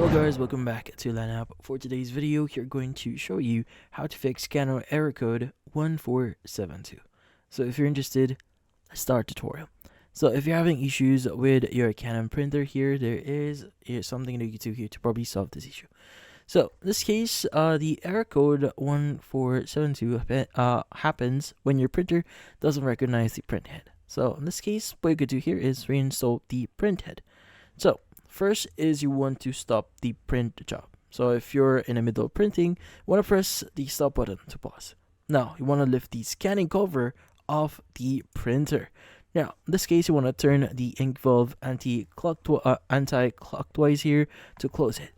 Hello guys, welcome back to Lineup. For today's video, we're going to show you how to fix Canon error code 1472. So if you're interested, let's start tutorial. So if you're having issues with your Canon printer here, there is something that you can do here to probably solve this issue. So in this case, the error code 1472 happens when your printer doesn't recognize the print head. So in this case, what you could do here is reinstall the print head. So first is you want to stop the print job. So if you're in the middle of printing, you want to press the stop button to pause. Now you want to lift the scanning cover off the printer. Now in this case, you want to turn the ink valve anti-clockwise here to close it.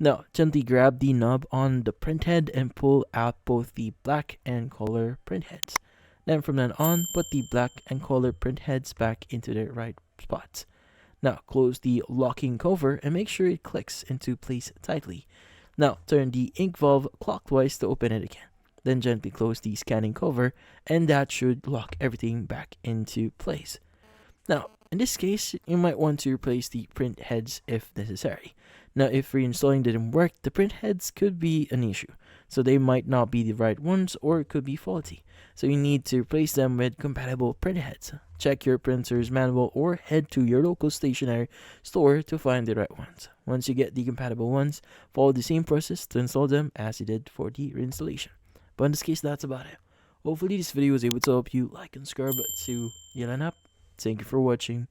Now gently grab the knob on the print head and pull out both the black and color print heads. Then from then on, put the black and color print heads back into their right spots. Now close the locking cover and make sure it clicks into place tightly. Now turn the ink valve clockwise to open it again. Then gently close the scanning cover and that should lock everything back into place. Now in this case, you might want to replace the print heads if necessary. Now if reinstalling didn't work, the print heads could be an issue. So they might not be the right ones or it could be faulty. So you need to replace them with compatible print heads. Check your printer's manual or head to your local stationery store to find the right ones. Once you get the compatible ones, follow the same process to install them as you did for the reinstallation. But in this case, that's about it. Hopefully this video was able to help you. Like and subscribe to Yelan Up. Thank you for watching.